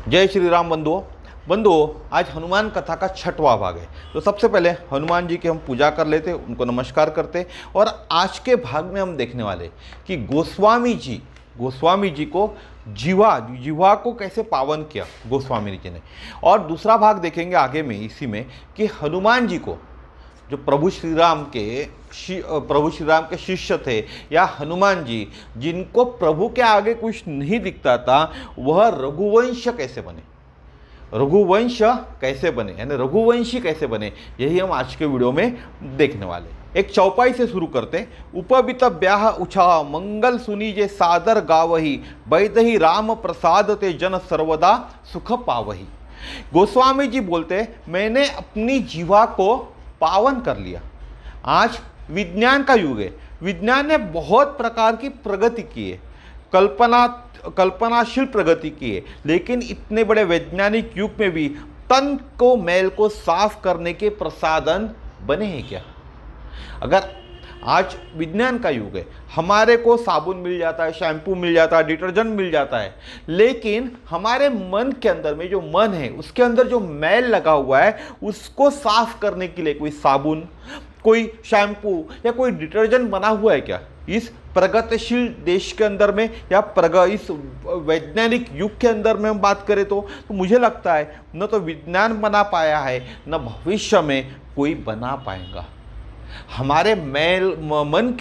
जय श्री राम बंधुओं। आज हनुमान कथा का छठवां भाग है। तो सबसे पहले हनुमान जी की हम पूजा कर लेते, उनको नमस्कार करते। और आज के भाग में हम देखने वाले कि गोस्वामी जी को जिह्वा को कैसे पावन किया गोस्वामी जी ने। और दूसरा भाग देखेंगे आगे में इसी में कि हनुमान जी को जो प्रभु श्री राम के शिष्य थे या हनुमान जी जिनको प्रभु के आगे कुछ नहीं दिखता था, वह रघुवंश कैसे बने यानी रघुवंशी कैसे बने, यही हम आज के वीडियो में देखने वाले। एक चौपाई से शुरू करते। उपबित ब्याह उछा मंगल सुनी जे सादर गावही, बैदही राम प्रसाद ते जन सर्वदा सुख पावही। गोस्वामी जी बोलते, मैंने अपनी जीवा को पावन कर लिया। आज विज्ञान का युग है, विज्ञान ने बहुत प्रकार की प्रगति की है, कल्पनाशील प्रगति की है, लेकिन इतने बड़े वैज्ञानिक युग में भी तन को मैल को साफ करने के प्रसाधन बने हैं क्या? अगर आज विज्ञान का युग है, हमारे को साबुन मिल जाता है, शैम्पू मिल जाता है, डिटर्जेंट मिल जाता है, लेकिन हमारे मन के अंदर में जो मन है उसके अंदर जो मैल लगा हुआ है उसको साफ करने के लिए कोई साबुन, कोई शैम्पू या कोई डिटर्जेंट बना हुआ है क्या? इस प्रगतिशील देश के अंदर में या इस वैज्ञानिक युग के अंदर में हम बात करें तो मुझे लगता है न तो विज्ञान बना पाया है, न भविष्य में कोई बना पाएगा। हमारे मन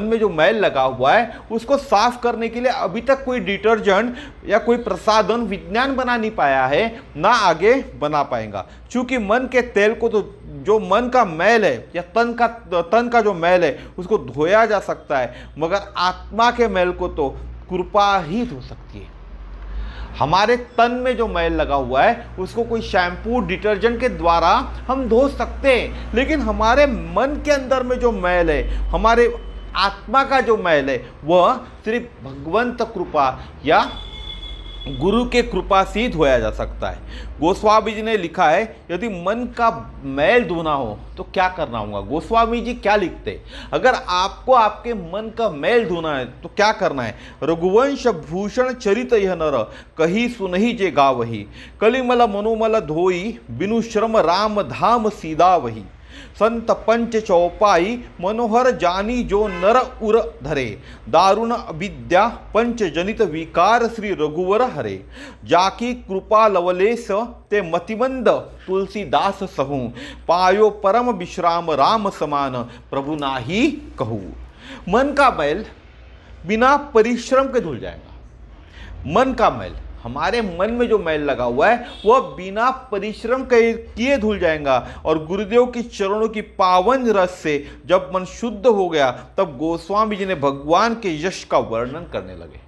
में जो मैल लगा हुआ है उसको साफ करने के लिए अभी तक कोई डिटर्जेंट या कोई प्रसाधन विज्ञान बना नहीं पाया है, ना आगे बना पाएगा। क्योंकि मन के तेल को तो जो मन का मैल है या तन का जो मैल है उसको धोया जा सकता है, मगर आत्मा के मैल को तो कृपा ही धो सकती है। हमारे तन में जो मैल लगा हुआ है उसको कोई शैम्पू डिटर्जेंट के द्वारा हम धो सकते हैं, लेकिन हमारे मन के अंदर में जो मैल है, हमारे आत्मा का जो मैल है, वह सिर्फ भगवंत कृपा या गुरु के कृपा से ही धोया जा सकता है। गोस्वामी जी ने लिखा है, यदि मन का मैल धोना हो तो क्या करना होगा। गोस्वामी जी क्या लिखते, अगर आपको आपके मन का मैल धोना है तो क्या करना है। रघुवंश भूषण चरित यह नर, कही सुनहि जे गावही, कलिमल मनोमल धोई, बिनु श्रम राम धाम सीधा वही। संत पंच चौपाई मनोहर जानी जो नर उर धरे, दारुण विद्या पंच जनित विकार श्री रघुवर हरे। जाकी कृपा लवलेस ते मतिमंद तुलसीदास सहू, पायो परम विश्राम राम समान प्रभु नाही कहू। मन का मैल बिना परिश्रम के धुल जाएगा। मन का मैल, हमारे मन में जो मैल लगा हुआ है वह बिना परिश्रम किए धुल जाएगा। और गुरुदेव की चरणों की पावन रस से जब मन शुद्ध हो गया तब गोस्वामी जी ने भगवान के यश का वर्णन करने लगे।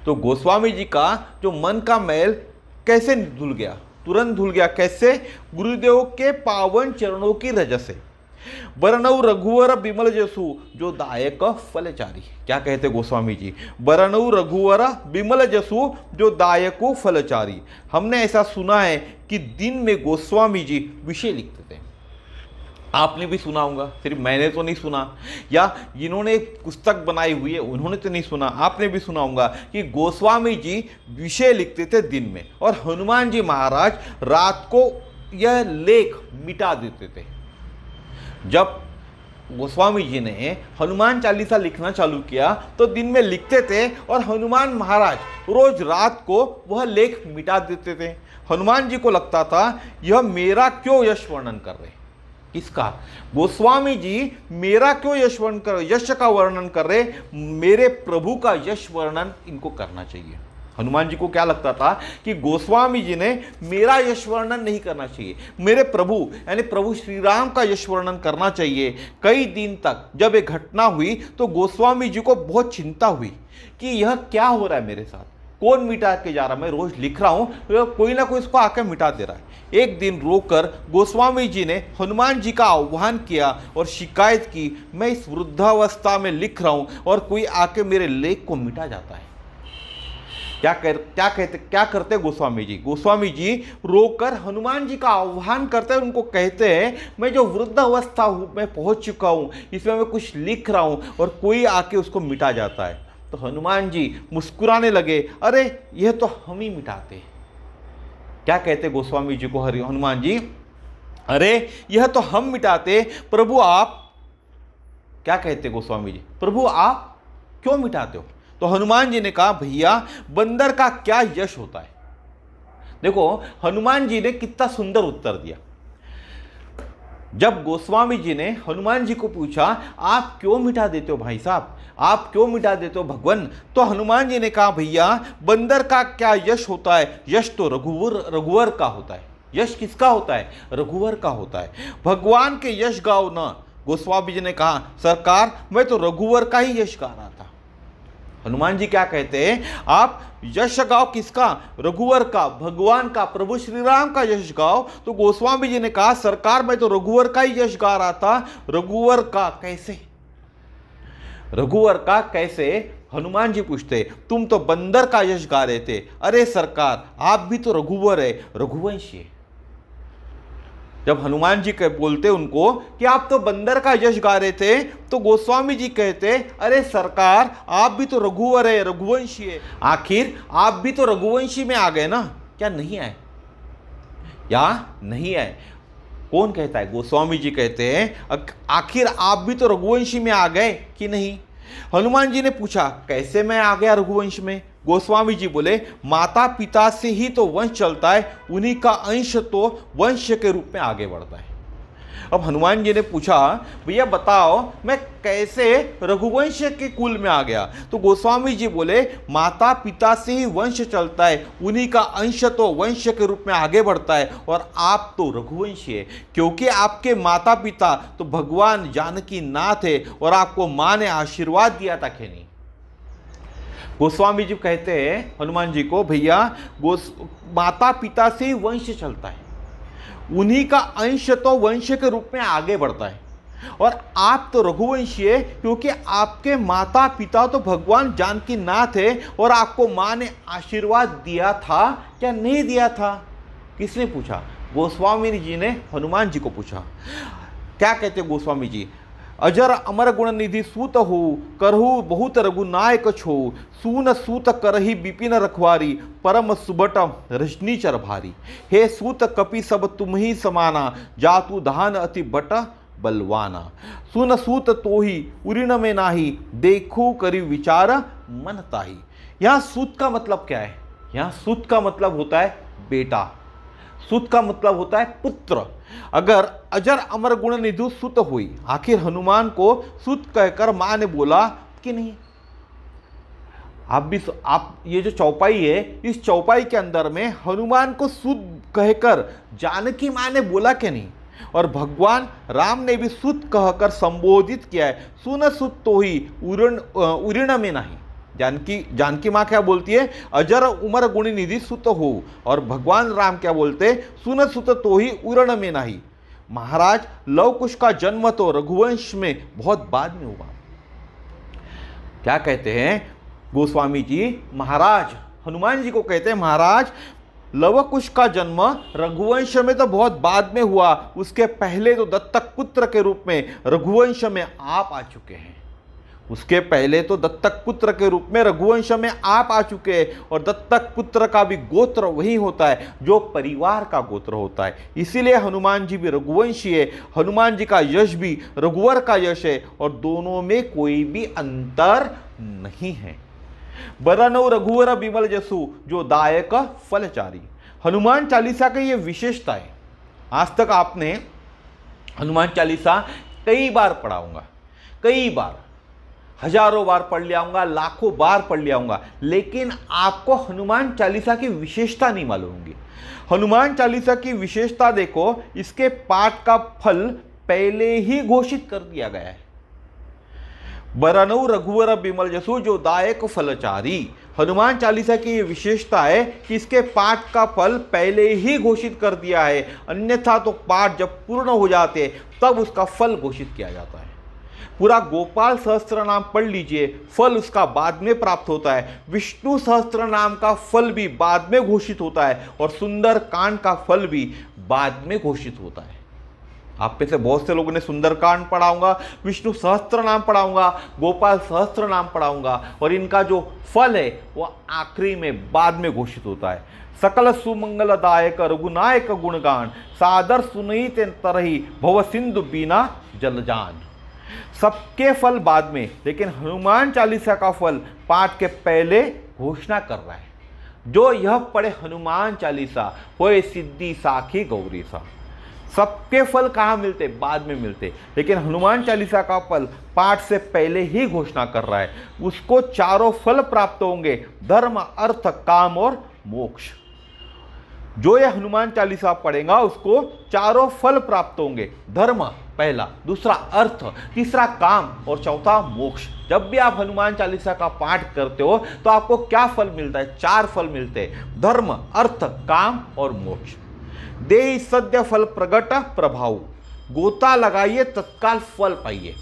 तो गोस्वामी जी का जो मन का मैल कैसे धुल गया, तुरंत धुल गया। कैसे? गुरुदेव के पावन चरणों की रजस से। बरनऊ रघुवर बिमल जसु जो दायक फलचारी। क्या कहते गोस्वामी जी? बरनऊ रघुवर बिमल जसु जो दायको फलचारी। हमने ऐसा सुना है कि दिन में गोस्वामी जी विषय लिखते थे। आपने भी सुना होगा, सिर्फ मैंने तो नहीं सुना, या जिन्होंने पुस्तक बनाई हुई है उन्होंने तो नहीं सुना, आपने भी सुना होगा कि गोस्वामी जी विषय लिखते थे दिन में, और हनुमान जी महाराज रात को यह लेख मिटा देते थे। जब गोस्वामी जी ने हनुमान चालीसा लिखना चालू किया तो दिन में लिखते थे और हनुमान महाराज रोज रात को वह लेख मिटा देते थे। हनुमान जी को लगता था यह मेरा क्यों यश वर्णन कर रहे। किसका? गोस्वामी जी मेरा क्यों यश का वर्णन कर रहे, मेरे प्रभु का यश वर्णन इनको करना चाहिए। हनुमान जी को क्या लगता था कि गोस्वामी जी ने मेरा यश वर्णन नहीं करना चाहिए, मेरे प्रभु यानी प्रभु श्री राम का यश वर्णन करना चाहिए। कई दिन तक जब ये घटना हुई तो गोस्वामी जी को बहुत चिंता हुई कि यह क्या हो रहा है मेरे साथ, कौन मिटा के जा रहा है। मैं रोज लिख रहा हूं तो कोई ना कोई इसको आके मिटा दे रहा है। एक दिन रोकर गोस्वामी जी ने हनुमान जी का आह्वान किया और शिकायत की, मैं इस वृद्धावस्था में लिख रहा हूं और कोई आके मेरे लेख को मिटा जाता है। क्या करते गोस्वामी जी? गोस्वामी जी रोकर हनुमान जी का आह्वान करते हैं, उनको कहते हैं मैं जो वृद्ध अवस्था में पहुंच चुका हूं, इसमें मैं कुछ लिख रहा हूं और कोई आके उसको मिटा जाता है। तो हनुमान जी मुस्कुराने लगे, अरे यह तो हम ही मिटाते, क्या कहते गोस्वामी जी को हनुमान जी, अरे यह तो हम मिटाते, प्रभु आप, क्या कहते गोस्वामी जी, प्रभु आप क्यों मिटाते हो? तो हनुमान जी ने कहा, भैया बंदर का क्या यश होता है। देखो हनुमान जी ने कितना सुंदर उत्तर दिया। जब गोस्वामी जी ने हनुमान जी को पूछा, आप क्यों मिटा देते हो भाई साहब, आप क्यों मिटा देते हो भगवान, तो हनुमान जी ने कहा, भैया बंदर का क्या यश होता है, यश तो रघुवर का होता है। यश किसका होता है? रघुवर का होता है। भगवान के यश गाओ ना। गोस्वामी जी ने कहा, सरकार मैं तो रघुवर का ही यश गा रहा था। हनुमान जी क्या कहते हैं, आप यश गाओ किसका? रघुवर का, भगवान का, प्रभु श्री राम का यश गाओ। तो गोस्वामी जी ने कहा, सरकार मैं तो रघुवर का ही यश गा रहा था। रघुवर का कैसे? रघुवर का कैसे? हनुमान जी पूछते, तुम तो बंदर का यश गा रहे थे। अरे सरकार आप भी तो रघुवर है, रघुवंशी है। जब हनुमान जी बोलते उनको कि आप तो बंदर का यश गा रहे थे, तो गोस्वामी जी कहते, अरे सरकार आप भी तो रघुवर है, रघुवंशी है। आखिर आप भी तो रघुवंशी में आ गए ना, क्या नहीं आए? या नहीं आए? कौन कहता है? गोस्वामी जी कहते हैं, आखिर आप भी तो रघुवंशी में आ गए कि नहीं? हनुमान जी ने पूछा, कैसे मैं आ गया रघुवंश में? गोस्वामी जी बोले, माता पिता से ही तो वंश चलता है, उन्हीं का अंश तो वंश के रूप में आगे बढ़ता है। अब हनुमान जी ने पूछा, भैया बताओ मैं कैसे रघुवंश के कुल में आ गया? तो गोस्वामी जी बोले, माता पिता से ही वंश चलता है, उन्हीं का अंश तो वंश के रूप में आगे बढ़ता है, और आप तो रघुवंशी है, क्योंकि आपके माता पिता तो भगवान जानकी नाथ है, और आपको माँ ने आशीर्वाद दिया था कि नहीं? गोस्वामी जी कहते हैं हनुमान जी को, भैया माता पिता से ही वंश चलता है, उन्हीं का अंश तो वंश के रूप में आगे बढ़ता है, और आप तो रघुवंशी है, क्योंकि आपके माता पिता तो भगवान जानकी नाथ है, और आपको माँ ने आशीर्वाद दिया था क्या नहीं दिया था? किसने पूछा? गोस्वामी जी ने हनुमान जी को पूछा। क्या कहते गोस्वामी जी, अजर अमर गुण निधि सूत हो, करहु बहुत रघुनायक छो, सून सूत करही विपिन रखवारी, परम सुबट रजनीचर भारी। हे सूत कपि सब तुम ही समाना, जातु धान अति बट बलवाना। सुन सूत तोही उरिण में नाही, देखो करी विचार मन ताही। यहाँ सूत का मतलब क्या है? यहाँ सूत का मतलब होता है बेटा, सूत का मतलब होता है पुत्र। अगर अजर अमर गुण निधु सुत हुई, आखिर हनुमान को सुत कहकर मां ने बोला कि नहीं? आप ये जो चौपाई है, इस चौपाई के अंदर में हनुमान को सुत कहकर जानकी मां ने बोला कि नहीं? और भगवान राम ने भी सुत कहकर संबोधित किया है, सुन सुत तो ही उऋण में नहीं। जानकी माँ क्या बोलती है? अजर उमर गुण निधि सुत हो, और भगवान राम क्या बोलते? सुन सुत तो ही उरण में नहीं। महाराज लव कुश का जन्म तो रघुवंश में बहुत बाद में हुआ। क्या कहते हैं गोस्वामी जी? महाराज हनुमान जी को कहते हैं, महाराज लव कुश का जन्म रघुवंश में तो बहुत बाद में हुआ, उसके पहले तो दत्तक पुत्र के रूप में रघुवंश में आप आ चुके हैं। उसके पहले तो दत्तक पुत्र के रूप में रघुवंश में आप आ चुके हैं, और दत्तक पुत्र का भी गोत्र वही होता है जो परिवार का गोत्र होता है। इसीलिए हनुमान जी भी रघुवंशी है, हनुमान जी का यश भी रघुवर का यश है, और दोनों में कोई भी अंतर नहीं है। बरनौ रघुवर बिमल जसु, जो दायक फलचारी। हनुमान चालीसा की ये विशेषता है। आज तक आपने हनुमान चालीसा कई बार पढ़ा होगा, कई बार, हजारों बार पढ़ लिया होगा, लाखों बार पढ़ लिया होगा, लेकिन आपको हनुमान चालीसा की विशेषता नहीं मालूम होगी। हनुमान चालीसा की विशेषता देखो, इसके पाठ का फल पहले ही घोषित कर दिया गया है। बरनौ रघुवर बिमल जसु, जो दायक फलचारी। हनुमान चालीसा की ये विशेषता है कि इसके पाठ का फल पहले ही घोषित कर दिया है, अन्यथा तो पाठ जब पूर्ण हो जाते तब उसका फल घोषित किया जाता है। पूरा गोपाल सहस्त्र नाम पढ़ लीजिए, फल उसका बाद में प्राप्त होता है। विष्णु सहस्त्र नाम का फल भी बाद में घोषित होता है, और सुंदर कांड का फल भी बाद में घोषित होता है। आप में से बहुत से लोगों ने सुंदरकांड पढ़ा होगा, विष्णु सहस्त्र नाम पढ़ा होगा, गोपाल सहस्त्र नाम पढ़ा होगा, और इनका जो फल है वह आखिरी में बाद में घोषित होता है। सकल सुमंगलदायक रघुनायक गुणगान, सादर सुनीत तरही भव सिंधु बीना जलजान। सबके फल बाद में, लेकिन हनुमान चालीसा का फल पाठ के पहले घोषणा कर रहा है। जो यह पढ़े हनुमान चालीसा होए सिद्धि साखी गौरी सा। सबके फल कहाँ मिलते? बाद में मिलते, लेकिन हनुमान चालीसा का फल पाठ से पहले ही घोषणा कर रहा है। उसको चारों फल प्राप्त होंगे, धर्म अर्थ काम और मोक्ष। जो ये हनुमान चालीसा पढ़ेगा उसको चारों फल प्राप्त होंगे, धर्म पहला, दूसरा अर्थ, तीसरा काम और चौथा मोक्ष। जब भी आप हनुमान चालीसा का पाठ करते हो तो आपको क्या फल मिलता है? 4 फल मिलते हैं, धर्म अर्थ काम और मोक्ष। देहि सद्य फल प्रगट प्रभाव, गोता लगाइए तत्काल फल पाइए।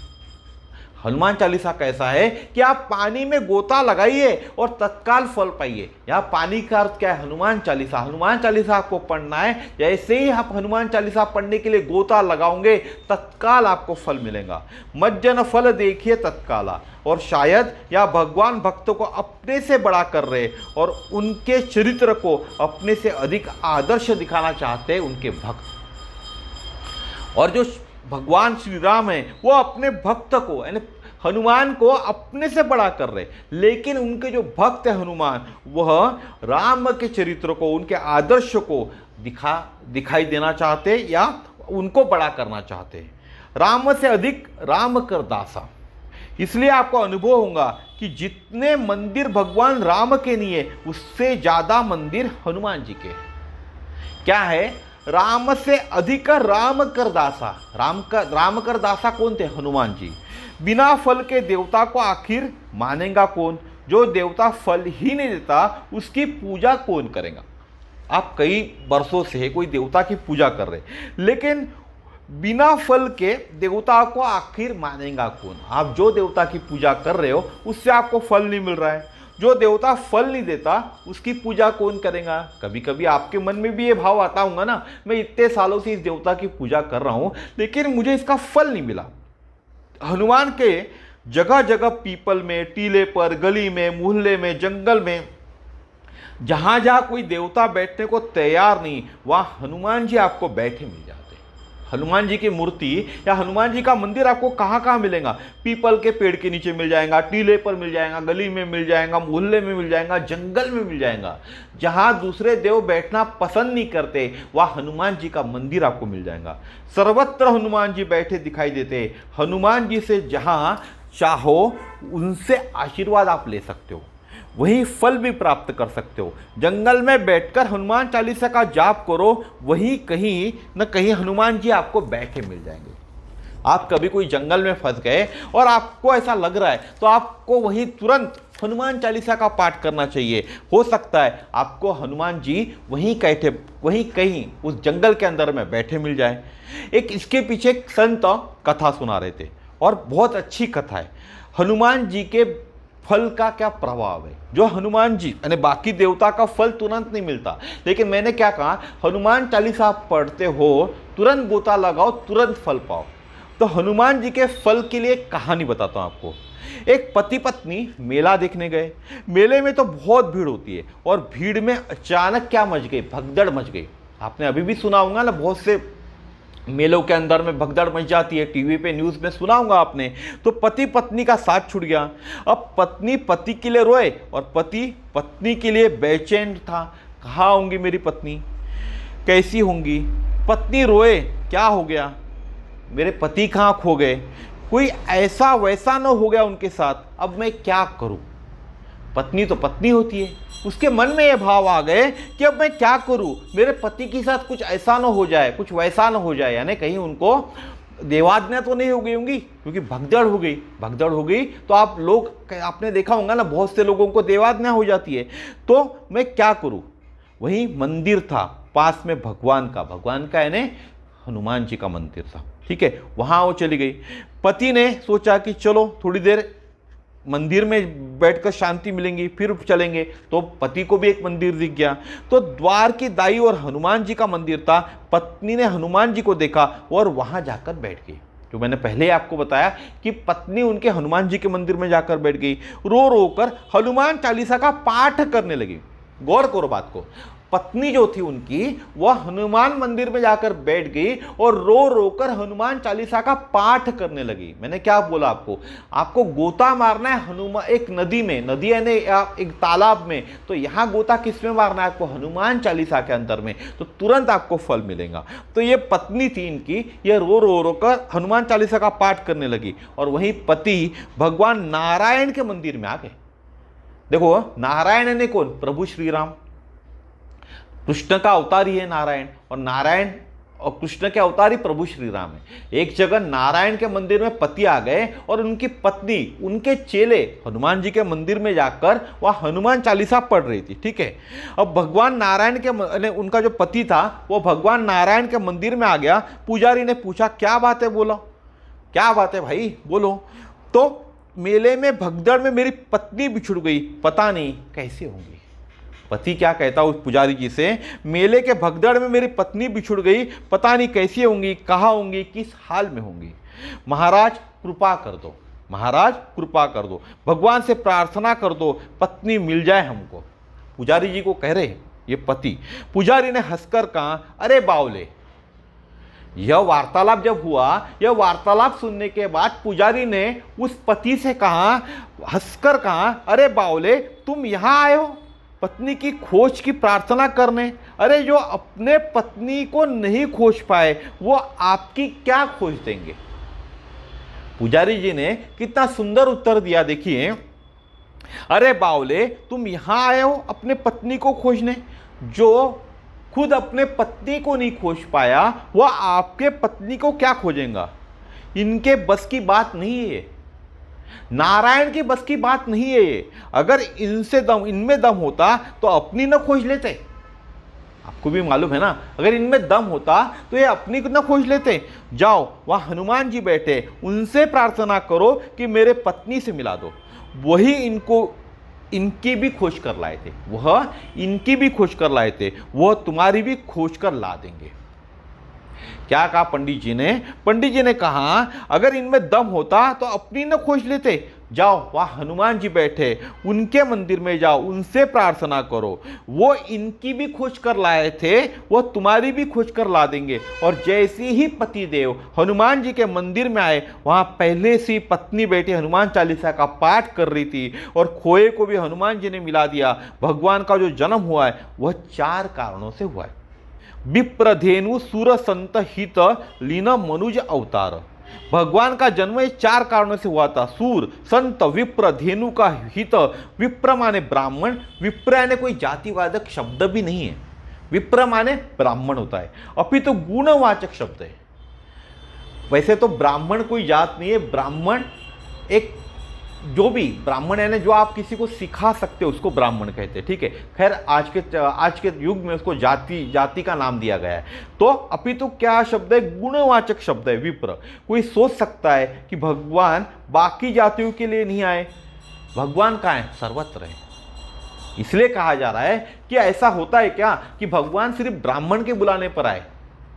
हनुमान चालीसा कैसा है कि आप पानी में गोता लगाइए और तत्काल फल पाइए। यह पानी का अर्थ क्या है? हनुमान चालीसा। हनुमान चालीसा आपको पढ़ना है, जैसे ही आप हनुमान चालीसा पढ़ने के लिए गोता लगाओगे तत्काल आपको फल मिलेगा। मज्जन फल देखिए तत्काला, और शायद या भगवान भक्तों को अपने से बड़ा कर रहे और उनके चरित्र को अपने से अधिक आदर्श दिखाना चाहते हैं उनके भक्त। और जो भगवान श्री राम है वो अपने भक्त को यानी हनुमान को अपने से बड़ा कर रहे, लेकिन उनके जो भक्त है हनुमान, वह राम के चरित्र को, उनके आदर्श को दिखाई देना चाहते या उनको बड़ा करना चाहते हैं। राम से अधिक राम कर दासा। इसलिए आपको अनुभव होगा कि जितने मंदिर भगवान राम के नहीं है उससे ज्यादा मंदिर हनुमान जी के। क्या है? राम से अधिक राम कर दासा। राम कर दासा कौन थे? हनुमान जी। बिना फल के देवता को आखिर मानेगा कौन? जो देवता फल ही नहीं देता उसकी पूजा कौन करेगा? आप कई वर्षों से कोई देवता की पूजा कर रहे, लेकिन बिना फल के देवता को आखिर मानेगा कौन? आप जो देवता की पूजा कर रहे हो उससे आपको फल नहीं मिल रहा है। जो देवता फल नहीं देता उसकी पूजा कौन करेगा? कभी कभी आपके मन में भी ये भाव आता होगा ना, मैं इतने सालों से इस देवता की पूजा कर रहा हूं लेकिन मुझे इसका फल नहीं मिला। हनुमान के जगह जगह पीपल में, टीले पर, गली में, मोहल्ले में, जंगल में, जहां जहां कोई देवता बैठने को तैयार नहीं, वहां हनुमान जी आपको बैठे मिल जाते। हनुमान जी की मूर्ति या हनुमान जी का मंदिर आपको कहाँ कहाँ मिलेगा? पीपल के पेड़ के नीचे मिल जाएगा, टीले पर मिल जाएगा, गली में मिल जाएगा, मोहल्ले में मिल जाएगा, जंगल में मिल जाएगा। जहाँ दूसरे देव बैठना पसंद नहीं करते वहाँ हनुमान जी का मंदिर आपको मिल जाएगा। सर्वत्र हनुमान जी बैठे दिखाई देते। हनुमान जी से जहाँ चाहो उनसे आशीर्वाद आप ले सकते हो, वही फल भी प्राप्त कर सकते हो। जंगल में बैठकर हनुमान चालीसा का जाप करो, वहीं कहीं न कहीं हनुमान जी आपको बैठे मिल जाएंगे। आप कभी कोई जंगल में फंस गए और आपको ऐसा लग रहा है तो आपको वहीं तुरंत हनुमान चालीसा का पाठ करना चाहिए। हो सकता है आपको हनुमान जी वहीं कहीं उस जंगल के अंदर में बैठे मिल जाए। एक इसके पीछे एक संत कथा सुना रहे थे और बहुत अच्छी कथा है। हनुमान जी के फल का क्या प्रभाव है? जो हनुमान जी यानी बाकी देवता का फल तुरंत नहीं मिलता, लेकिन मैंने क्या कहा, हनुमान चालीसा आप पढ़ते हो तुरंत गोता लगाओ, तुरंत फल पाओ। तो हनुमान जी के फल के लिए कहानी बताता हूं आपको। एक पति पत्नी मेला देखने गए। मेले में तो बहुत भीड़ होती है और भीड़ में अचानक क्या मच गई? भगदड़ मच गई। आपने अभी भी सुना होगा ना, बहुत से मेलों के अंदर में भगदड़ मच जाती है, टीवी पे न्यूज़ में सुना होगा आपने। तो पति पत्नी का साथ छूट गया। अब पत्नी पति के लिए रोए और पति पत्नी के लिए बेचैन था। कहाँ होंगी मेरी पत्नी, कैसी होंगी? पत्नी रोए, क्या हो गया, मेरे पति कहाँ खो गए, कोई ऐसा वैसा न हो गया उनके साथ, अब मैं क्या करूं? पत्नी तो पत्नी होती है, उसके मन में ये भाव आ गए कि अब मैं क्या करूं, मेरे पति के साथ कुछ ऐसा न हो जाए, कुछ वैसा न हो जाए, यानी कहीं उनको देवाज्ञा तो नहीं हो गई होंगी, क्योंकि भगदड़ हो गई तो आप लोग आपने देखा होगा ना, बहुत से लोगों को देवाज्ञा हो जाती है। तो मैं क्या करूं? वहीं मंदिर था पास में भगवान का यानी हनुमान जी का मंदिर था। ठीक है, वहां वो चली गई। पति ने सोचा कि चलो थोड़ी देर मंदिर में बैठकर शांति मिलेंगी, फिर चलेंगे। तो पति को भी एक मंदिर दिख गया। तो द्वार की दाई और हनुमान जी का मंदिर था। पत्नी ने हनुमान जी को देखा और वहां जाकर बैठ गई। जो मैंने पहले ही आपको बताया कि पत्नी उनके हनुमान जी के मंदिर में जाकर बैठ गई, रो रो कर हनुमान चालीसा का पाठ करने लगी। गौर करो बात को, पत्नी जो थी उनकी वह हनुमान मंदिर में जाकर बैठ गई और रो रो कर हनुमान चालीसा का पाठ करने लगी। मैंने क्या बोला आपको, आपको गोता मारना है हनुमान, एक नदी में, नदी यानी एक तालाब में, तो यहां गोता किस में मारना है आपको, हनुमान चालीसा के अंदर में, तो तुरंत आपको फल मिलेगा। तो ये पत्नी थी इनकी, ये रो रो रो कर हनुमान चालीसा का पाठ करने लगी और वहीं पति भगवान नारायण के मंदिर में आ गए। देखो नारायण ने कौन, प्रभु श्री राम, कृष्ण का अवतार ही है नारायण, और नारायण और कृष्ण के अवतार ही प्रभु श्री राम है। एक जगह नारायण के मंदिर में पति आ गए और उनकी पत्नी, उनके चेले हनुमान जी के मंदिर में जाकर वह हनुमान चालीसा पढ़ रही थी। ठीक है, अब भगवान नारायण के, उनका जो पति था वो भगवान नारायण के मंदिर में आ गया। पुजारी ने पूछा क्या बात है, बोलो क्या बात है भाई बोलो। तो मेले में भगदड़ में मेरी पत्नी बिछुड़ गई, पता नहीं कैसे होंगी। पति क्या कहता उस पुजारी जी से, मेले के भगदड़ में मेरी पत्नी बिछुड़ गई, पता नहीं कैसी होंगी, कहाँ होंगी, किस हाल में होंगी। महाराज कृपा कर दो, महाराज कृपा कर दो, भगवान से प्रार्थना कर दो, पत्नी मिल जाए हमको। पुजारी जी को कह रहे ये पति। पुजारी ने हंसकर कहा, अरे बावले। यह वार्तालाप जब हुआ, यह वार्तालाप सुनने के बाद पुजारी ने उस पति से कहा, हंसकर कहा, अरे बावले तुम यहां आए हो पत्नी की खोज की प्रार्थना करने। अरे जो अपने पत्नी को नहीं खोज पाए वो आपकी क्या खोज देंगे। पुजारी जी ने कितना सुंदर उत्तर दिया, देखिए, अरे बावले तुम यहां आए हो अपने पत्नी को खोजने, जो खुद अपने पत्नी को नहीं खोज पाया वह आपके पत्नी को क्या खोजेगा। इनके बस की बात नहीं है ये, नारायण की बस की बात नहीं है ये। अगर इनमें दम होता तो अपनी न खोज लेते। आपको भी मालूम है ना, अगर इनमें दम होता तो ये अपनी न खोज लेते। जाओ वहां हनुमान जी बैठे, उनसे प्रार्थना करो कि मेरे पत्नी से मिला दो। वही इनकी भी खोज कर लाए थे, वह इनकी भी खोज कर लाए थे, वह तुम्हारी भी खोज कर ला देंगे। क्या कहा पंडित जी ने, पंडित जी ने कहा अगर इनमें दम होता तो अपनी न खोज लेते। जाओ वहां हनुमान जी बैठे, उनके मंदिर में जाओ, उनसे प्रार्थना करो, वो इनकी भी खोज कर लाए थे, वो तुम्हारी भी खोज कर ला देंगे। और जैसे ही पति देव हनुमान जी के मंदिर में आए, वहां पहले से पत्नी बैठी हनुमान चालीसा का पाठ कर रही थी और खोए को भी हनुमान जी ने मिला दिया। भगवान का जो जन्म हुआ है वह 4 कारणों से हुआ है। विप्रधेनु सुर संत हित लीन मनुज अवतार। भगवान का जन्म 4 कारणों से हुआ था, सूर, संत, विप्र, धेनु का हित। विप्र माने ब्राह्मण, विप्र यानी कोई जातिवाचक शब्द भी नहीं है, विप्र माने ब्राह्मण होता है, अपितु तो गुणवाचक शब्द है। वैसे तो ब्राह्मण कोई जात नहीं है, ब्राह्मण एक जो भी ब्राह्मण है ना, जो आप किसी को सिखा सकते हो उसको ब्राह्मण कहते हैं। ठीक है, खैर आज के युग में उसको जाति का नाम दिया गया है। तो अपितु क्या शब्द है, गुणवाचक शब्द है विप्र। कोई सोच सकता है कि भगवान बाकी जातियों के लिए नहीं आए, भगवान कहाँ है, सर्वत्र है। इसलिए कहा जा रहा है कि ऐसा होता है क्या कि भगवान सिर्फ ब्राह्मण के बुलाने पर आए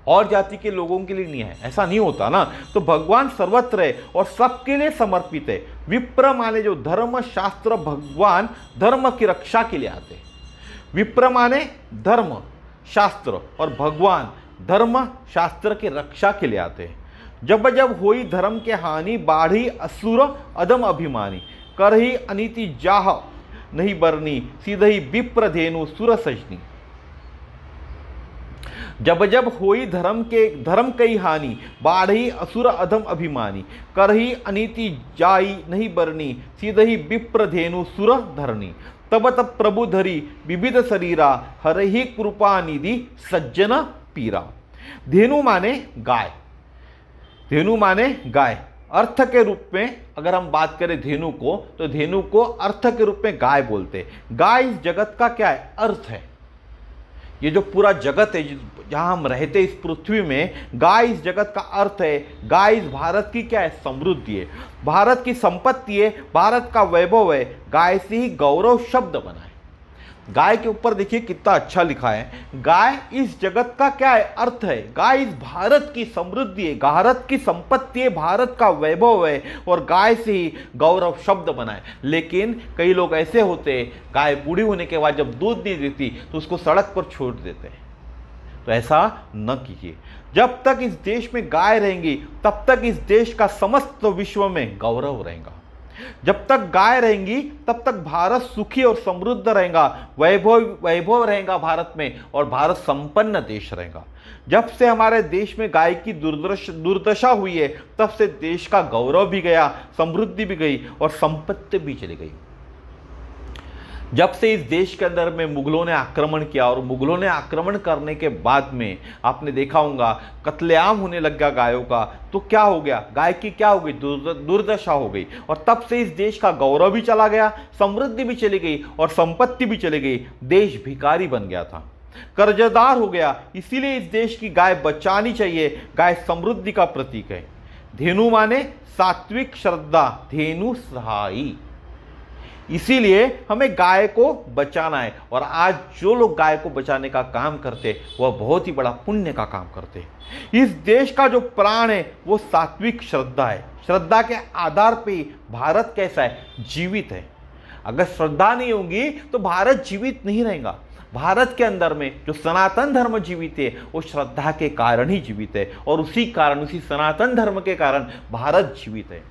और जाति के लोगों के लिए नहीं है, ऐसा नहीं होता ना। तो भगवान सर्वत्र है और सबके लिए समर्पित है। विप्र माने जो धर्म शास्त्र, भगवान धर्म की रक्षा के लिए आते हैं। विप्र माने धर्म शास्त्र और भगवान धर्म शास्त्र की रक्षा के लिए आते हैं। जब जब होई धर्म के हानि, बाढ़ी असुर अधम अभिमानी, करही अनीति जाह नहीं बरनी, सीधही विप्र धेनु सुर सजनी। जब जब होई धर्म कई हानि, बाढ़ी असुर अधम अभिमानी, करही अनीति जाई नहीं बरनी, सीधही विप्र धेनु सुर धरनी। तब तब प्रभु धरी विविध शरीरा, हरहि कृपा निधि सज्जन पीरा। धेनु माने गाय, धेनु माने गाय। अर्थ के रूप में अगर हम बात करें धेनु को, तो धेनु को अर्थ के रूप में गाय बोलते हैं। गाय इस जगत का क्या है, अर्थ है। ये जो पूरा जगत है जहाँ हम रहते इस पृथ्वी में, गाय इस जगत का अर्थ है। गाय इस भारत की क्या है? समृद्धि है, भारत की संपत्ति है, भारत का वैभव है। गाय से ही गौरव शब्द बना है। गाय के ऊपर देखिए कितना अच्छा लिखा है, गाय इस जगत का क्या है? अर्थ है। गाय इस भारत की समृद्धि है, भारत की संपत्ति है, भारत का वैभव है, और गाय से ही गौरव शब्द बना है। लेकिन कई लोग ऐसे होते हैं, गाय बूढ़ी होने के बाद जब दूध नहीं देती तो उसको सड़क पर छोड़ देते हैं। तो ऐसा न कीजिए। जब तक इस देश में गाय रहेंगी तब तक इस देश का समस्त विश्व में गौरव रहेगा। जब तक गाय रहेंगी तब तक भारत सुखी और समृद्ध रहेगा, वैभव रहेगा भारत में, और भारत संपन्न देश रहेगा। जब से हमारे देश में गाय की दुर्दशा हुई है तब से देश का गौरव भी गया, समृद्धि भी गई और संपत्ति भी चली गई। जब से इस देश के अंदर में मुगलों ने आक्रमण किया, और मुगलों ने आक्रमण करने के बाद में आपने देखा होगा कत्लेआम होने लग गया गायों का, तो क्या हो गया? गाय की क्या हो गई? दुर्दशा हो गई। और तब से इस देश का गौरव भी चला गया, समृद्धि भी चली गई और संपत्ति भी चली गई। देश भिखारी बन गया था, कर्जदार हो गया। इसीलिए इस देश की गाय बचानी चाहिए। गाय समृद्धि का प्रतीक है। धेनु माने सात्विक श्रद्धा, धेनु सहाई। इसीलिए हमें गाय को बचाना है। और आज जो लोग गाय को बचाने का काम करते वह बहुत ही बड़ा पुण्य का काम करते। इस देश का जो प्राण है वो सात्विक श्रद्धा है। श्रद्धा के आधार पे भारत कैसा है? जीवित है। अगर श्रद्धा नहीं होगी तो भारत जीवित नहीं रहेगा। भारत के अंदर में जो सनातन धर्म जीवित है वो श्रद्धा के कारण ही जीवित है, और उसी कारण, उसी सनातन धर्म के कारण भारत जीवित है।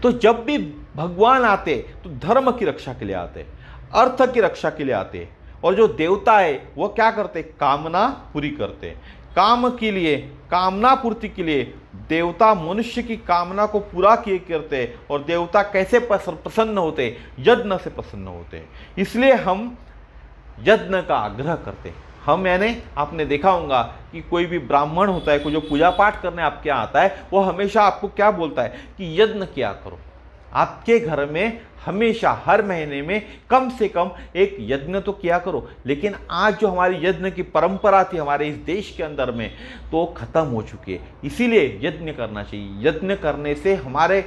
तो जब भी भगवान आते तो धर्म की रक्षा के लिए आते, अर्थ की रक्षा के लिए आते। और जो देवता है वो क्या करते? कामना पूरी करते। काम के लिए, कामना पूर्ति के लिए देवता मनुष्य की कामना को पूरा किए करते। और देवता कैसे प्रसन्न होते? यज्ञ से प्रसन्न होते। इसलिए हम यज्ञ का आग्रह करते। हम यानी आपने देखा होगा कि कोई भी ब्राह्मण होता है, कोई जो पूजा पाठ करने आपके यहाँ आता है, वो हमेशा आपको क्या बोलता है कि यज्ञ किया करो। आपके घर में हमेशा हर महीने में कम से कम एक यज्ञ तो किया करो। लेकिन आज जो हमारी यज्ञ की परंपरा थी हमारे इस देश के अंदर में, तो खत्म हो चुकी है। इसीलिए यज्ञ करना चाहिए। यज्ञ करने से हमारे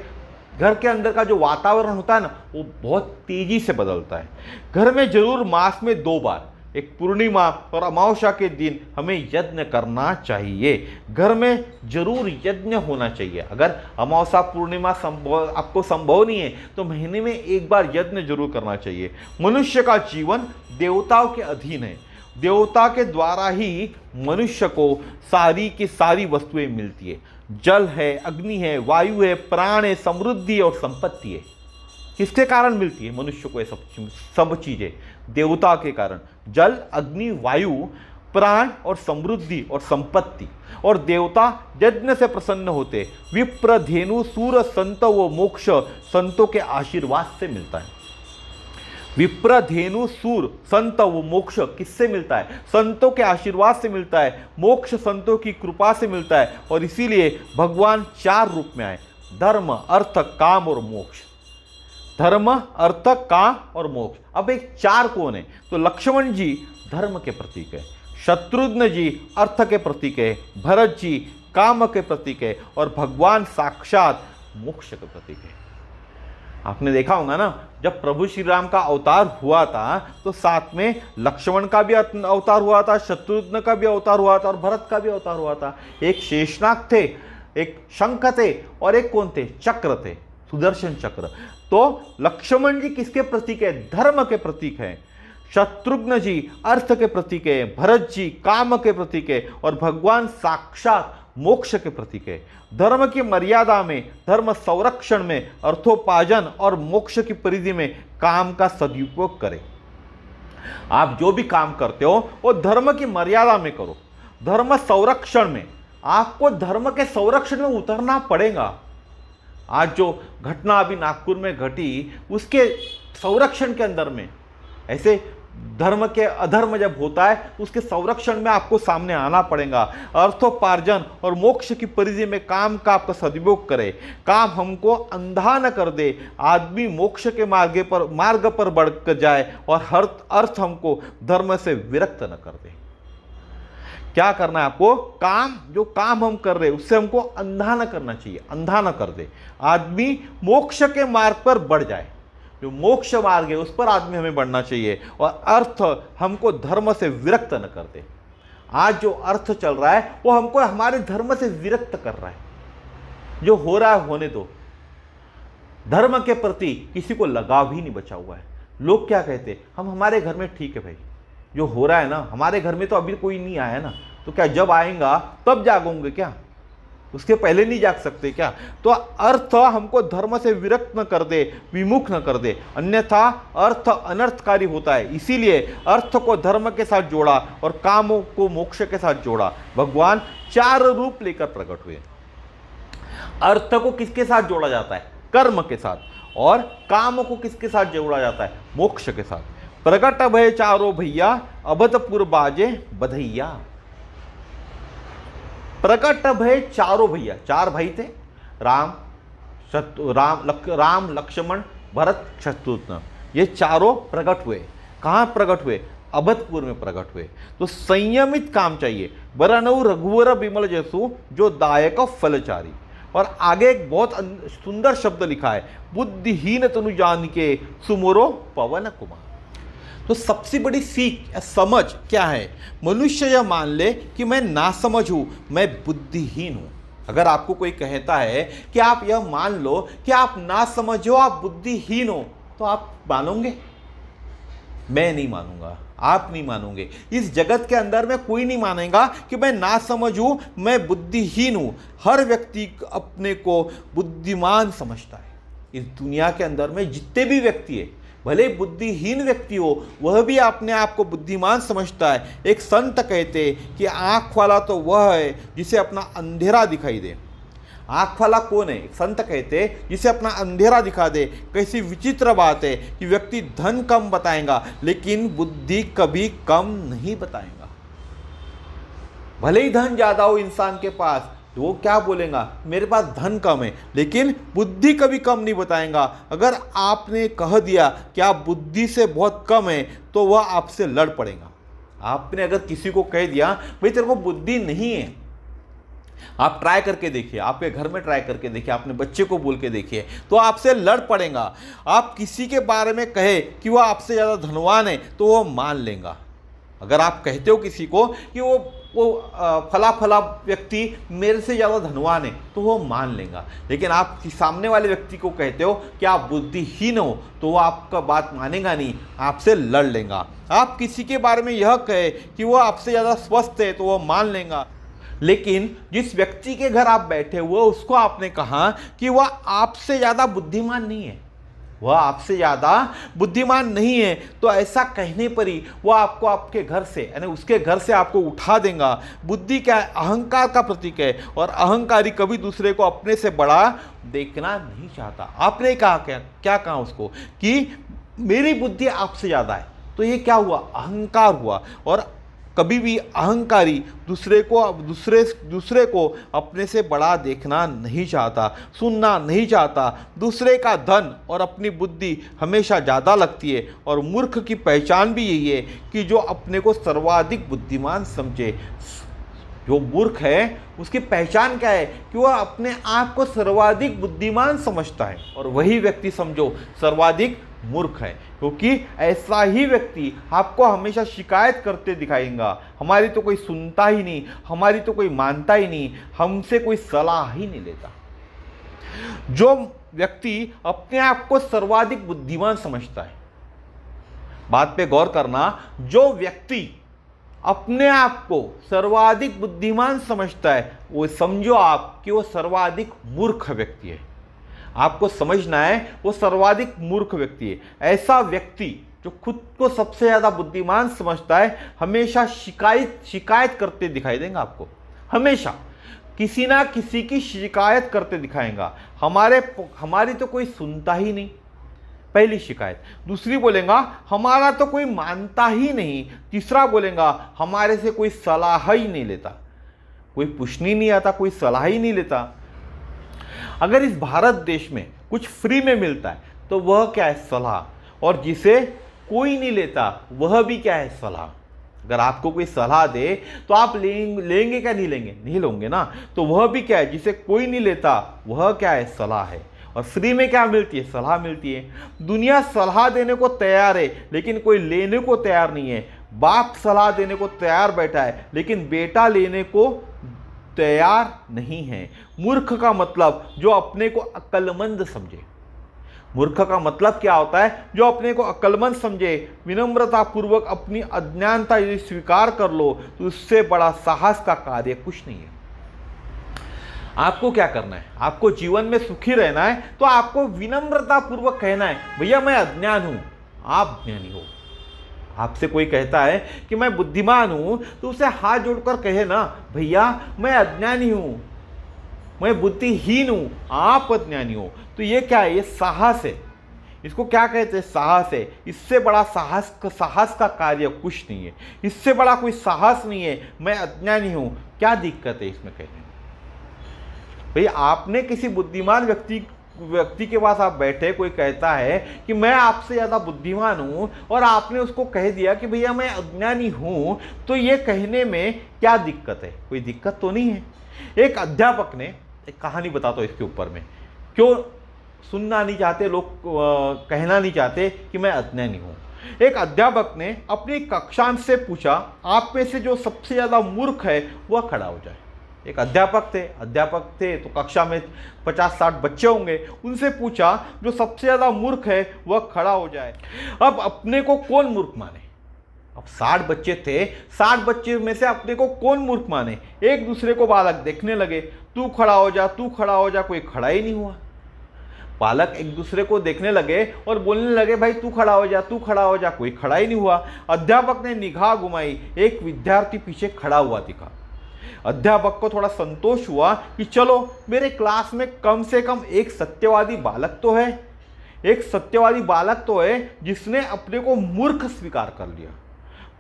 घर के अंदर का जो वातावरण होता है ना, वो बहुत तेजी से बदलता है। घर में जरूर मास में 2 बार, एक पूर्णिमा और अमावस्या के दिन हमें यज्ञ करना चाहिए। घर में जरूर यज्ञ होना चाहिए। अगर अमावस्या पूर्णिमा आपको संभव नहीं है तो महीने में 1 बार यज्ञ जरूर करना चाहिए। मनुष्य का जीवन देवताओं के अधीन है। देवता के द्वारा ही मनुष्य को सारी की सारी वस्तुएं मिलती है। जल है, अग्नि है, वायु है, प्राण है, समृद्धि और संपत्ति है। किसके कारण मिलती है मनुष्य को ये सब चीजें? देवता के कारण। जल, अग्नि, वायु, प्राण और समृद्धि और संपत्ति। और देवता यज्ञ से प्रसन्न होते। विप्र, धेनु, सूर, संत व मोक्ष संतों के आशीर्वाद से मिलता है। विप्र, धेनु, सूर, संत व मोक्ष किससे मिलता है? संतों के आशीर्वाद से मिलता है। मोक्ष संतों की कृपा से मिलता है। और इसीलिए भगवान 4 रूप में आए: धर्म, अर्थ, काम और मोक्ष। धर्म, अर्थ, काम और मोक्ष। अब एक 4 कौन है? तो लक्ष्मण जी धर्म के प्रतीक है, शत्रुघ्न जी अर्थ के प्रतीक है, भरत जी काम के प्रतीक है, और भगवान साक्षात मोक्ष के प्रतीक है। आपने देखा होगा ना, जब प्रभु श्री राम का अवतार हुआ था तो साथ में लक्ष्मण का भी अवतार हुआ था, शत्रुघ्न का भी अवतार हुआ था और भरत का भी अवतार हुआ था। एक शेषनाग थे, एक शंख थे और एक कौन थे? चक्र थे, सुदर्शन चक्र। तो लक्ष्मण जी किसके प्रतीक है? धर्म के प्रतीक है। शत्रुघ्न जी अर्थ के प्रतीक है, भरत जी काम के प्रतीक है और भगवान साक्षात मोक्ष के प्रतीक है। धर्म की मर्यादा में, धर्म संरक्षण में, अर्थोपार्जन और मोक्ष की परिधि में काम का सदुपयोग करें। आप जो भी काम करते हो वो धर्म की मर्यादा में करो। धर्म संरक्षण में, आपको धर्म के संरक्षण में उतरना पड़ेगा। आज जो घटना अभी नागपुर में घटी उसके संरक्षण के अंदर में, ऐसे धर्म के अधर्म जब होता है उसके संरक्षण में आपको सामने आना पड़ेगा। अर्थोपार्जन और मोक्ष की परिधि में काम का आपका सदुपयोग करे। काम हमको अंधा न कर दे, आदमी मोक्ष के मार्ग पर बढ़ कर जाए और हर अर्थ हमको धर्म से विरक्त न कर दे। क्या करना है आपको, काम, जो काम हम कर रहे हैं उससे हमको अंधा ना करना चाहिए, अंधा ना कर दे। आदमी मोक्ष के मार्ग पर बढ़ जाए, जो मोक्ष मार्ग है उस पर आदमी हमें बढ़ना चाहिए, और अर्थ हमको धर्म से विरक्त न कर दे। आज जो अर्थ चल रहा है वो हमको हमारे धर्म से विरक्त कर रहा है। जो हो रहा है होने दो, धर्म के प्रति किसी को लगाव ही नहीं बचा हुआ है। लोग क्या कहते हैं, हम हमारे घर में ठीक है भाई, जो हो रहा है ना हमारे घर में तो अभी कोई नहीं आया ना, तो क्या जब आएगा तब जागोगे क्या, उसके पहले नहीं जाग सकते क्या? तो अर्थ हमको धर्म से विरक्त न कर दे, विमुख न कर दे, अन्यथा अर्थ अनर्थकारी होता है। इसीलिए अर्थ को धर्म के साथ जोड़ा और कामों को मोक्ष के साथ जोड़ा। भगवान 4 रूप लेकर प्रकट हुए। अर्थ को किसके साथ जोड़ा जाता है? कर्म के साथ। और काम को किसके साथ जोड़ा जाता है? मोक्ष के साथ। प्रकट भय चारो भैया, अभदपुर बाजे बधैया। प्रकट भय चारों भैया, 4 भाई थे, राम लक्ष्मण भरत शत्रुघ्न, ये चारों प्रकट हुए। कहाँ प्रकट हुए? अभदपुर में प्रकट हुए। तो संयमित काम चाहिए। बरनऊ रघुवर विमल जसु, जो दायक फलचारी। और आगे एक बहुत सुंदर शब्द लिखा है, बुद्धिहीन तनु जान के सुमोरो पवन कुमार। तो सबसे बड़ी सीख या समझ क्या है? मनुष्य यह मान ले कि मैं नासमझ हूं, मैं बुद्धिहीन हूं। अगर आपको कोई कहता है कि आप यह मान लो कि आप नासमझ हो, आप बुद्धिहीन हो, तो आप मानोगे? मैं नहीं मानूंगा, आप नहीं मानोगे। इस जगत के अंदर में कोई नहीं मानेगा कि मैं नासमझ हूं, मैं बुद्धिहीन हूं। हर व्यक्ति अपने को बुद्धिमान समझता है। इस दुनिया के अंदर में जितने भी व्यक्ति है, भले बुद्धिहीन व्यक्ति हो, वह भी अपने आप को बुद्धिमान समझता है। एक संत कहते कि आंख वाला तो वह है जिसे अपना अंधेरा दिखाई दे। आंख वाला कौन है? एक संत कहते जिसे अपना अंधेरा दिखा दे। कैसी विचित्र बात है कि व्यक्ति धन कम बताएगा लेकिन बुद्धि कभी कम नहीं बताएगा। भले ही धन ज्यादा हो इंसान के पास, तो वो क्या बोलेगा? मेरे पास धन कम है, लेकिन बुद्धि कभी कम नहीं बताएगा। अगर आपने कह दिया कि आप बुद्धि से बहुत कम है, तो वह आपसे लड़ पड़ेगा। आपने अगर किसी को कह दिया भाई तेरे को बुद्धि नहीं है, आप ट्राई करके देखिए, आपके घर में ट्राई करके देखिए, अपने बच्चे को बोल के देखिए, तो आपसे लड़ पड़ेगा। आप किसी के बारे में कहे कि वह आपसे ज़्यादा धनवान है, तो वो मान लेगा। अगर आप कहते हो किसी को कि वो फला फला व्यक्ति मेरे से ज़्यादा धनवान है, तो वो मान लेगा। लेकिन आप सामने वाले व्यक्ति को कहते हो कि आप बुद्धिहीन हो, तो वो आपका बात मानेगा नहीं, आपसे लड़ लेगा। आप किसी के बारे में यह कहे कि वो आपसे ज़्यादा स्वस्थ है, तो वो मान लेगा। लेकिन जिस व्यक्ति के घर आप बैठे हुए, उसको आपने कहा कि वह आपसे ज़्यादा बुद्धिमान नहीं है, वह आपसे ज़्यादा बुद्धिमान नहीं है, तो ऐसा कहने पर ही वह आपको आपके घर से, यानी उसके घर से आपको उठा देगा। बुद्धि क्या है? अहंकार का प्रतीक है, और अहंकारी कभी दूसरे को अपने से बड़ा देखना नहीं चाहता। आपने कहा क्या कहा उसको कि मेरी बुद्धि आपसे ज़्यादा है, तो ये क्या हुआ? अहंकार हुआ। और कभी भी अहंकारी दूसरे को अपने से बड़ा देखना नहीं चाहता, सुनना नहीं चाहता। दूसरे का धन और अपनी बुद्धि हमेशा ज़्यादा लगती है। और मूर्ख की पहचान भी यही है कि जो अपने को सर्वाधिक बुद्धिमान समझे। जो मूर्ख है उसकी पहचान क्या है? कि वह अपने आप को सर्वाधिक बुद्धिमान समझता है, और वही व्यक्ति समझो सर्वाधिक मूर्ख है। क्योंकि ऐसा ही व्यक्ति आपको हमेशा शिकायत करते दिखाएगा, हमारी तो कोई सुनता ही नहीं, हमारी तो कोई मानता ही नहीं, हमसे कोई सलाह ही नहीं लेता। जो व्यक्ति अपने आप को सर्वाधिक बुद्धिमान समझता है, बात पे गौर करना, जो व्यक्ति अपने आप को सर्वाधिक बुद्धिमान समझता है, वो समझो आप कि वो सर्वाधिक मूर्ख व्यक्ति है। आपको समझना है वो सर्वाधिक मूर्ख व्यक्ति है। ऐसा व्यक्ति जो खुद को सबसे ज़्यादा बुद्धिमान समझता है, हमेशा शिकायत करते दिखाई देगा आपको। हमेशा किसी ना किसी की शिकायत करते दिखाएगा, हमारी तो कोई सुनता ही नहीं, पहली शिकायत। दूसरी बोलेगा हमारा तो कोई मानता ही नहीं। तीसरा बोलेगा हमारे से कोई सलाह ही नहीं लेता, कोई पूछने नहीं आता, कोई सलाह ही नहीं लेता। अगर इस भारत देश में कुछ फ्री में मिलता है तो वह क्या है? सलाह। और जिसे कोई नहीं लेता वह भी क्या है? सलाह। अगर आपको कोई सलाह दे तो आप लेंगे क्या नहीं लेंगे? नहीं लोगे ना। तो वह भी क्या है, जिसे कोई नहीं लेता, वह क्या है? सलाह है। और फ्री में क्या मिलती है? सलाह मिलती है। दुनिया सलाह देने को तैयार है लेकिन कोई लेने को तैयार नहीं है। बाप सलाह देने को तैयार बैठा है लेकिन बेटा लेने को तैयार नहीं है। मूर्ख का मतलब जो अपने को अक्लमंद समझे। मूर्ख का मतलब क्या होता है? जो अपने को अक्लमंद समझे। विनम्रता पूर्वक अपनी अज्ञानता यदि स्वीकार कर लो तो उससे बड़ा साहस का कार्य कुछ नहीं है। आपको क्या करना है? आपको जीवन में सुखी रहना है तो आपको विनम्रता पूर्वक कहना है, भैया मैं अज्ञान हूं, आप ज्ञानी हो। आपसे कोई कहता है कि मैं बुद्धिमान हूं तो उसे हाथ जोड़कर कहे ना, भैया मैं अज्ञानी हूं, मैं बुद्धिहीन हूं, आप अज्ञानी हो। तो ये क्या है? ये साहस है। इसको क्या कहते हैं? साहस है। इससे बड़ा साहस का कार्य कुछ नहीं है। इससे बड़ा कोई साहस नहीं है। मैं अज्ञानी हूं, क्या दिक्कत है इसमें कहने में? भाई आपने किसी बुद्धिमान व्यक्ति के पास आप बैठे, कोई कहता है कि मैं आपसे ज़्यादा बुद्धिमान हूं और आपने उसको कह दिया कि भैया मैं अज्ञानी हूं, तो ये कहने में क्या दिक्कत है? कोई दिक्कत तो नहीं है। एक अध्यापक ने एक कहानी बताता हूं इसके ऊपर में, क्यों सुनना नहीं चाहते लोग, कहना नहीं चाहते कि मैं अज्ञानी हूं। एक अध्यापक ने अपनी कक्षा से पूछा, आप में से जो सबसे ज़्यादा मूर्ख है वह खड़ा हो जाए। एक अध्यापक थे तो कक्षा में 50-60 बच्चे होंगे। उनसे पूछा जो सबसे ज़्यादा मूर्ख है वह खड़ा हो जाए। अब अपने को कौन मूर्ख माने? अब 60 बच्चे थे, 60 बच्चे में से अपने को कौन मूर्ख माने? एक दूसरे को बालक देखने लगे, तू खड़ा हो जा, तू खड़ा हो जा, कोई खड़ा ही नहीं हुआ। बालक एक दूसरे को देखने लगे और बोलने लगे, भाई तू खड़ा हो जा, तू खड़ा हो जा, कोई खड़ा ही नहीं हुआ। अध्यापक ने निगाह घुमाई, एक विद्यार्थी पीछे खड़ा हुआ दिखा। अध्यापक को थोड़ा संतोष हुआ कि चलो मेरे क्लास में कम से कम एक सत्यवादी बालक तो है, एक सत्यवादी बालक तो है जिसने अपने को मूर्ख स्वीकार कर लिया।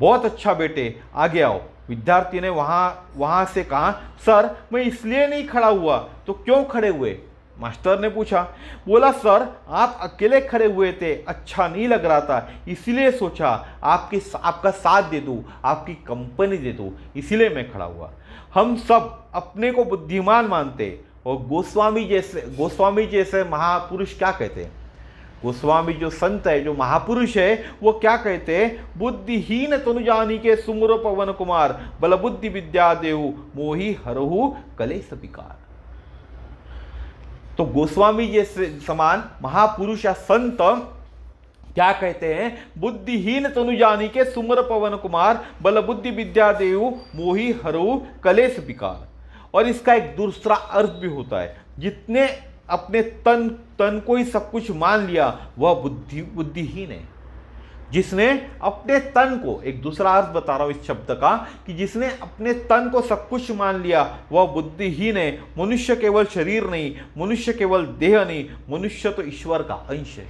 बहुत अच्छा बेटे, आगे आओ। विद्यार्थी ने वहां से कहा, सर मैं इसलिए नहीं खड़ा हुआ। तो क्यों खड़े हुए? मास्टर ने पूछा। बोला, सर आप अकेले खड़े हुए थे, अच्छा नहीं लग रहा था, इसीलिए सोचा आपका साथ दे दूं, आपकी कंपनी दे दूं, इसीलिए मैं खड़ा हुआ। हम सब अपने को बुद्धिमान मानते और गोस्वामी जैसे महापुरुष क्या कहते हैं? गोस्वामी जो संत है, जो महापुरुष है, वो क्या कहते हैं? बुद्धिहीन तनु जानी के सुमरो पवन कुमार, बल बुद्धि विद्या देहु, मोहि हरहु कलेश विकार। तो गोस्वामी जैसे समान महापुरुष या संत क्या कहते हैं? बुद्धिहीन तनु जानी के सुमर पवन कुमार, बल बुद्धि विद्या देहु, मोहि हरहु कलेश विकार। और इसका एक दूसरा अर्थ भी होता है, जितने अपने तन को ही सब कुछ मान लिया वह बुद्धिहीन है। जिसने अपने तन को, एक दूसरा अर्थ बता रहा हूं इस शब्द का, कि जिसने अपने तन को सब कुछ मान लिया वह बुद्धिहीन है। मनुष्य केवल शरीर नहीं, मनुष्य केवल देह नहीं, मनुष्य तो ईश्वर का अंश है।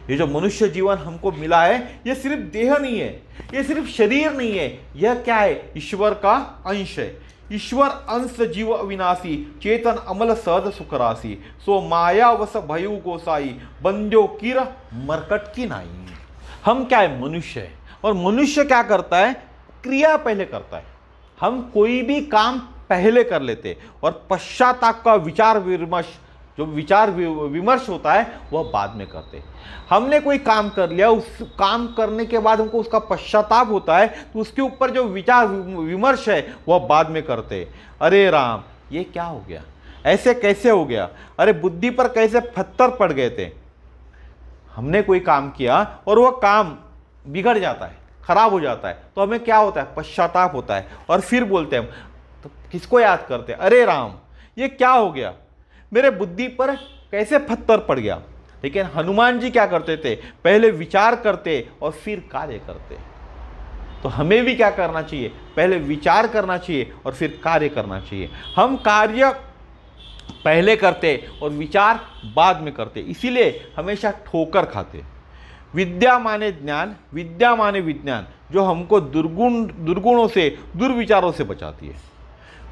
ये जो मनुष्य जीवन हमको मिला है, ये सिर्फ देह नहीं है, ये सिर्फ शरीर नहीं है, यह क्या है? ईश्वर का अंश है। ईश्वर अंश जीव अविनाशी, चेतन अमल सहज सुखराशि, सो माया वस भयु गोसाई, बंद्यो किर मरकट की नाई। हम क्या है? मनुष्य है। और मनुष्य क्या करता है? क्रिया पहले करता है। हम कोई भी काम पहले कर लेते और पश्चाताप का विचार विमर्श होता है वह बाद में करते। हमने कोई काम कर लिया, उस काम करने के बाद हमको उसका पश्चाताप होता है, तो उसके ऊपर जो विचार विमर्श है वह बाद में करते। अरे राम, ये क्या हो गया? ऐसे कैसे हो गया? अरे बुद्धि पर कैसे पत्थर पड़ गए थे? हमने कोई काम किया और वह काम बिगड़ जाता है, खराब हो जाता है, तो हमें क्या होता है? पश्चाताप होता है। और फिर बोलते हैं, तो किसको याद करते हैं? अरे राम, ये क्या हो गया? मेरे बुद्धि पर कैसे पत्थर पड़ गया? लेकिन हनुमान जी क्या करते थे? पहले विचार करते और फिर कार्य करते। तो हमें भी क्या करना चाहिए? पहले विचार करना चाहिए और फिर कार्य करना चाहिए। हम कार्य पहले करते और विचार बाद में करते, इसीलिए हमेशा ठोकर खाते। विद्या माने ज्ञान, विद्या माने विज्ञान, जो हमको दुर्गुणों से, दुर्विचारों से बचाती है।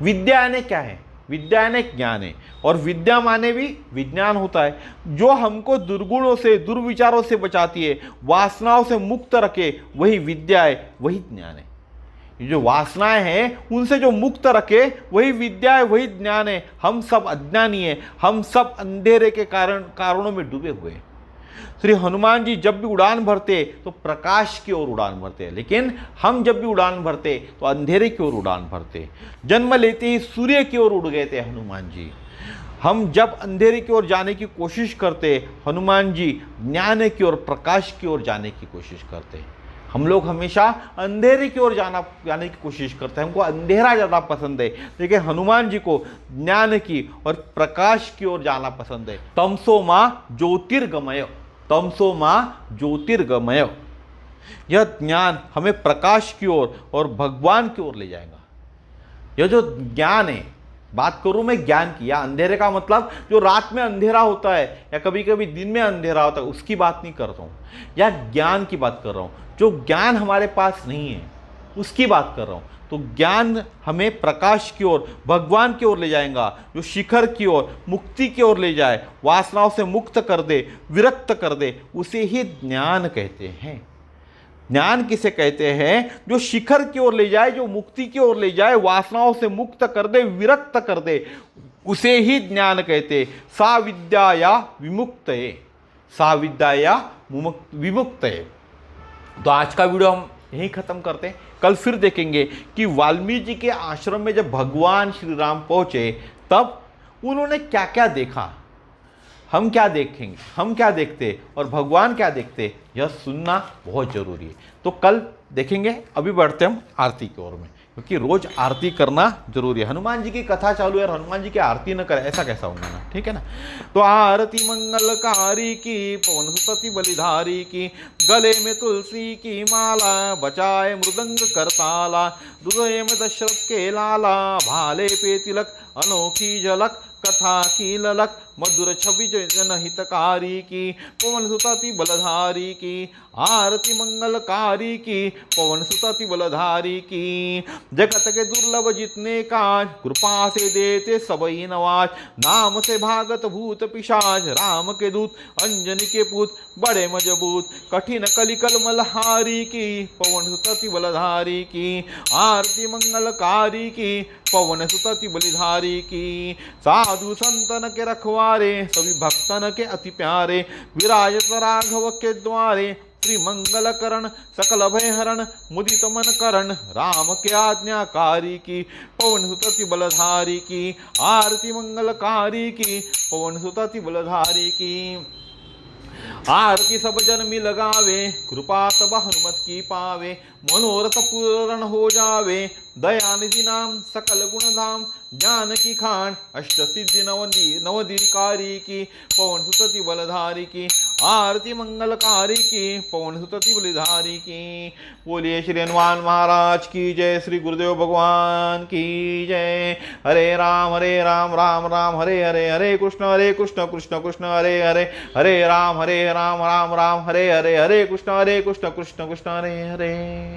विद्या यानी क्या है? विद्या यानी ज्ञान है। और विद्या माने भी विज्ञान होता है, जो हमको दुर्गुणों से, दुर्विचारों से बचाती है, वासनाओं से मुक्त रखे, वही विद्या है, वही ज्ञान है। ये जो वासनाएं हैं उनसे जो मुक्त रखे वही विद्या है, वही ज्ञान है। हम सब अज्ञानी है, हम सब अंधेरे के कारणों में डूबे हुए हैं। श्री हनुमान जी जब भी उड़ान भरते तो प्रकाश की ओर उड़ान भरते, लेकिन हम जब भी उड़ान भरते तो अंधेरे की ओर उड़ान भरते। जन्म लेते ही सूर्य की ओर उड़ गए थे हनुमान जी। हम जब अंधेरे की ओर जाने की कोशिश करते, हनुमान जी ज्ञान की ओर, प्रकाश की ओर जाने की कोशिश करते। हम लोग हमेशा अंधेरे की ओर जाने की कोशिश करते हैं, हमको अंधेरा ज़्यादा पसंद है, लेकिन हनुमान जी को ज्ञान की और प्रकाश की ओर जाना पसंद है। तमसो माँ ज्योतिर्गमय, तमसो माँ ज्योतिर्गमय। यह ज्ञान हमें प्रकाश की ओर और भगवान की ओर ले जाएगा। यह जो ज्ञान है, बात करूं मैं ज्ञान की, या अंधेरे का मतलब जो रात में अंधेरा होता है या कभी कभी दिन में अंधेरा होता है उसकी बात नहीं कर रहा हूं, या ज्ञान की बात कर रहा हूं। जो ज्ञान हमारे पास नहीं है उसकी बात कर रहा हूं। तो ज्ञान हमें प्रकाश की ओर, भगवान की ओर ले जाएगा, जो शिखर की ओर, मुक्ति की ओर ले जाए, वासनाओं से मुक्त कर दे, विरक्त कर दे, उसे ही ज्ञान कहते हैं। ज्ञान किसे कहते हैं? जो शिखर की ओर ले जाए, जो मुक्ति की ओर ले जाए, वासनाओं से मुक्त कर दे, विरक्त कर दे, उसे ही ज्ञान कहते। सा विद्या या विमुक्त है, सा विद्या या विमुक्त है। तो आज का वीडियो हम यहीं खत्म करते हैं। कल फिर देखेंगे कि वाल्मीकि जी के आश्रम में जब भगवान श्री राम पहुंचे तब उन्होंने क्या क्या देखा, हम क्या देखेंगे, हम क्या देखते और भगवान क्या देखते, यह सुनना बहुत जरूरी है। तो कल देखेंगे। अभी बढ़ते हम आरती की ओर में, क्योंकि रोज आरती करना जरूरी है। हनुमान जी की कथा चालू है और हनुमान जी की आरती न करे, ऐसा कैसा होगा ना, ठीक है ना। तो आरती मंगलकारी की, पवन सुतति बलिधारी की, गले में तुलसी की माला, बचाए मृदंग करताला, हृदय में दशरथ के लाला, भाले पे तिलक अनोखी झलक, कथा की ललक, मधुर छवि जनहितकारी की, पवन सुतति बलधारी की, आरती मंगलकारी की, पवन सुतति बलधारी की। जगत के दुर्लभ जितने काज, कृपा से देते सबई नवाज, नाम से भागत भूत पिशाच, राम के दूत अंजनी के पूत, बड़े मजबूत, कठिन कलिकल मलहारी की, पवन सुतति बलधारी की, आरती मंगलकारी की, पवन सुतति बलिधारी की। साधु संतन के रखवारे, सभी भक्तन के अति प्यारे, विराजत राघव के द्वारे, त्रिमंगल करण सकल भय हरण, मुदित मन करण, राम के आज्ञाकारी की, पवन सुतति बलधारी की, आरती मंगलकारी की, पवन सुतति बलधारी की। आरती सब जन मिल लगावे, कृपा तब हनुमत की पावे, मनोरथ पूर्ण हो जावे, दयानिधि नाम सकल गुण धाम, ज्ञान की खान अष्ट सिद्धि नवदीकारी की, पवन सुतति बलधारी की, आरती मंगलकारी की, पवन सुतति बलधारी की। बोलिए श्री हनुमान महाराज की जय, श्री गुरुदेव भगवान की जय। हरे राम राम राम हरे हरे, हरे कृष्ण कृष्ण कृष्ण हरे हरे, हरे राम राम राम हरे हरे, हरे कृष्ण कृष्ण कृष्ण हरे हरे।